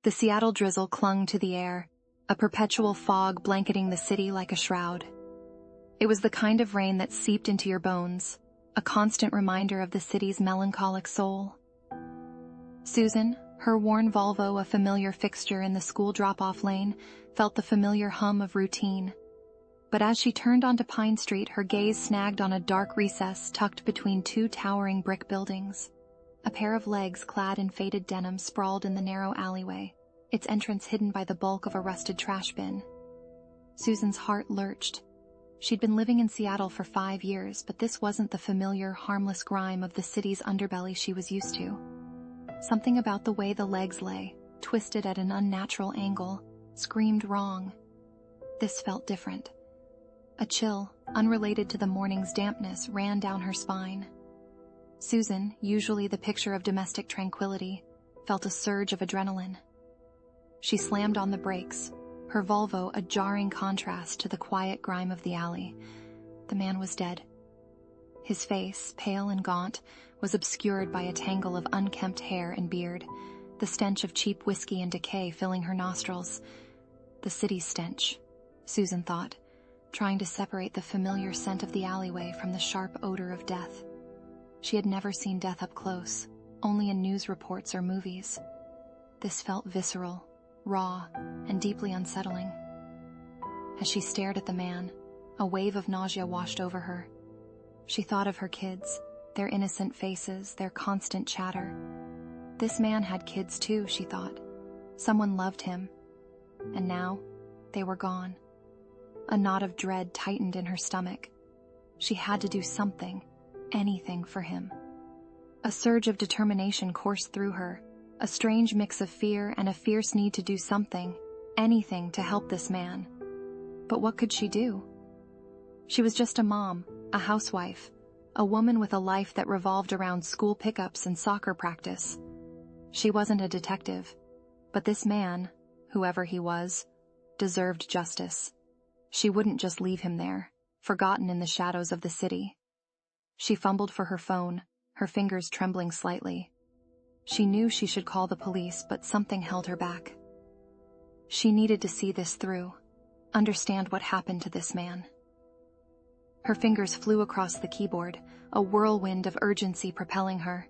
The Seattle drizzle clung to the air, a perpetual fog blanketing the city like a shroud. It was the kind of rain that seeped into your bones, a constant reminder of the city's melancholic soul. Susan, her worn Volvo a familiar fixture in the school drop-off lane, felt the familiar hum of routine. But as she turned onto Pine Street, her gaze snagged on a dark recess tucked between two towering brick buildings. A pair of legs clad in faded denim sprawled in the narrow alleyway, its entrance hidden by the bulk of a rusted trash bin. Susan's heart lurched. She'd been living in Seattle for 5 years, but this wasn't the familiar, harmless grime of the city's underbelly she was used to. Something about the way the legs lay, twisted at an unnatural angle, screamed wrong. This felt different. A chill, unrelated to the morning's dampness, ran down her spine. Susan, usually the picture of domestic tranquility, felt a surge of adrenaline. She slammed on the brakes, her Volvo a jarring contrast to the quiet grime of the alley. The man was dead. His face, pale and gaunt, was obscured by a tangle of unkempt hair and beard, the stench of cheap whiskey and decay filling her nostrils. The city's stench, Susan thought, trying to separate the familiar scent of the alleyway from the sharp odor of death. She had never seen death up close, only in news reports or movies. This felt visceral, raw, and deeply unsettling. As she stared at the man, a wave of nausea washed over her. She thought of her kids, their innocent faces, their constant chatter. This man had kids too, she thought. Someone loved him. And now, they were gone. A knot of dread tightened in her stomach. She had to do something, anything for him. A surge of determination coursed through her, a strange mix of fear and a fierce need to do something, anything to help this man. But what could she do? She was just a mom, a housewife, a woman with a life that revolved around school pickups and soccer practice. She wasn't a detective, but this man, whoever he was, deserved justice. She wouldn't just leave him there, forgotten in the shadows of the city. She fumbled for her phone, her fingers trembling slightly. She knew she should call the police, but something held her back. She needed to see this through, understand what happened to this man. Her fingers flew across the keyboard, a whirlwind of urgency propelling her.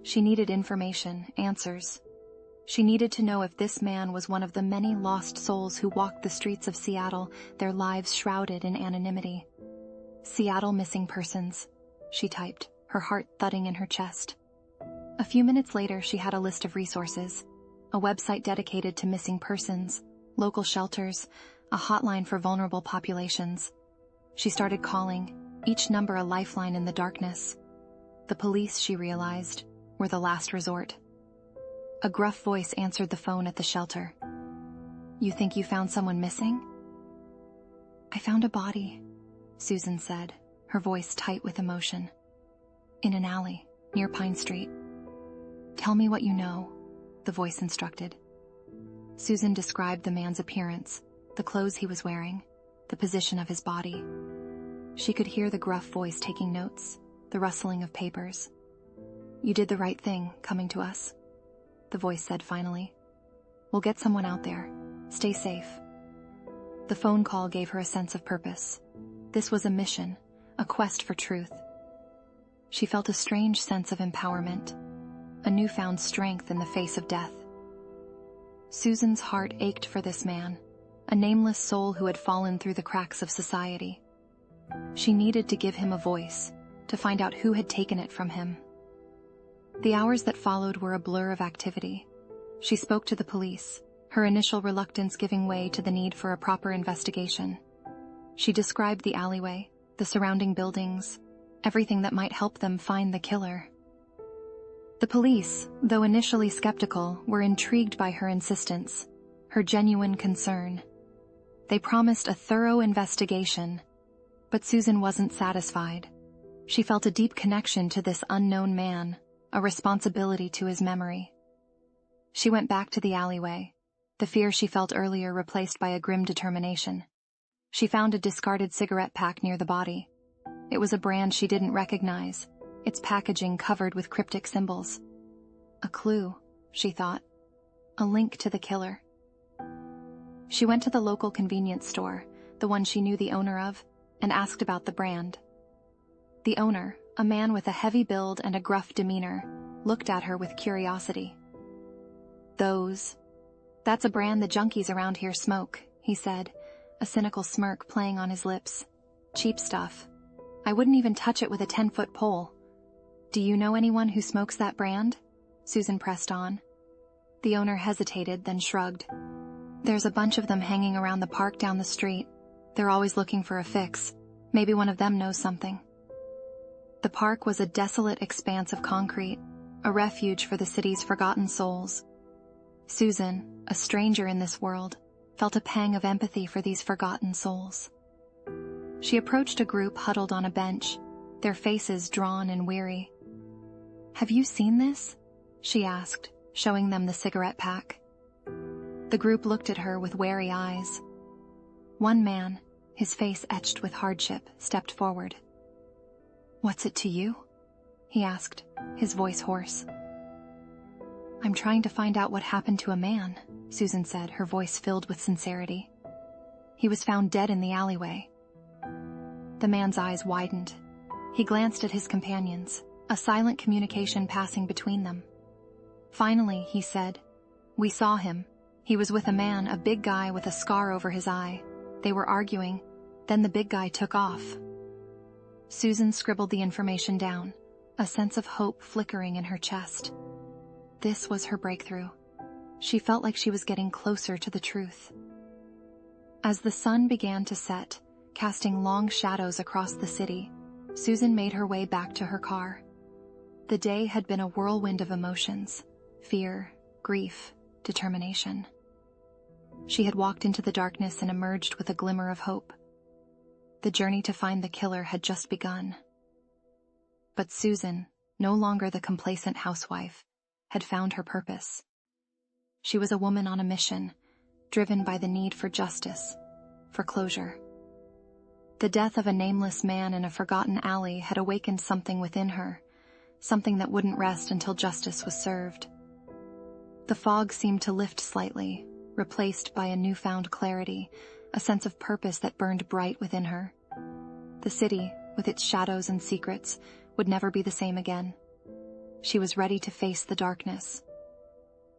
She needed information, answers. She needed to know if this man was one of the many lost souls who walked the streets of Seattle, their lives shrouded in anonymity. Seattle missing persons, she typed, her heart thudding in her chest. A few minutes later, she had a list of resources, a website dedicated to missing persons, local shelters, a hotline for vulnerable populations. She started calling, each number a lifeline in the darkness. The police, she realized, were the last resort. A gruff voice answered the phone at the shelter. "You think you found someone missing?" "I found a body," Susan said, her voice tight with emotion. "In an alley, near Pine Street." "Tell me what you know," the voice instructed. Susan described the man's appearance, the clothes he was wearing, the position of his body. She could hear the gruff voice taking notes, the rustling of papers. "You did the right thing, coming to us," the voice said finally. "We'll get someone out there. Stay safe." The phone call gave her a sense of purpose. This was a mission, a quest for truth. She felt a strange sense of empowerment, a newfound strength in the face of death. Susan's heart ached for this man, a nameless soul who had fallen through the cracks of society. She needed to give him a voice, to find out who had taken it from him. The hours that followed were a blur of activity. She spoke to the police, her initial reluctance giving way to the need for a proper investigation. She described the alleyway, the surrounding buildings, everything that might help them find the killer. The police, though initially skeptical, were intrigued by her insistence, her genuine concern. They promised a thorough investigation, but Susan wasn't satisfied. She felt a deep connection to this unknown man, a responsibility to his memory. She went back to the alleyway, the fear she felt earlier replaced by a grim determination. She found a discarded cigarette pack near the body. It was a brand she didn't recognize, its packaging covered with cryptic symbols. A clue, she thought. a link to the killer. She went to the local convenience store, the one she knew the owner of, and asked about the brand. The owner, a man with a heavy build and a gruff demeanor, looked at her with curiosity. That's a brand the junkies around here smoke, he said, a cynical smirk playing on his lips. Cheap stuff. I wouldn't even touch it with a 10-foot pole. Do you know anyone who smokes that brand? Susan pressed on. The owner hesitated, then shrugged. There's a bunch of them hanging around the park down the street. They're always looking for a fix. Maybe one of them knows something. The park was a desolate expanse of concrete, a refuge for the city's forgotten souls. Susan, a stranger in this world, felt a pang of empathy for these forgotten souls. She approached a group huddled on a bench, their faces drawn and weary. Have you seen this? She asked, showing them the cigarette pack. The group looked at her with wary eyes. One man, his face etched with hardship, stepped forward. What's it to you? He asked, his voice hoarse. I'm trying to find out what happened to a man, Susan said, her voice filled with sincerity. He was found dead in the alleyway. The man's eyes widened. He glanced at his companions, a silent communication passing between them. Finally, he said, We saw him. He was with a man, a big guy with a scar over his eye. They were arguing. Then the big guy took off. Susan scribbled the information down, a sense of hope flickering in her chest. This was her breakthrough. She felt like she was getting closer to the truth. As the sun began to set, casting long shadows across the city, Susan made her way back to her car. The day had been a whirlwind of emotions: fear, grief, determination. She had walked into the darkness and emerged with a glimmer of hope. The journey to find the killer had just begun. But Susan, no longer the complacent housewife, had found her purpose. She was a woman on a mission, driven by the need for justice, for closure. The death of a nameless man in a forgotten alley had awakened something within her, something that wouldn't rest until justice was served. The fog seemed to lift slightly, replaced by a newfound clarity, a sense of purpose that burned bright within her. The city, with its shadows and secrets, would never be the same again. She was ready to face the darkness,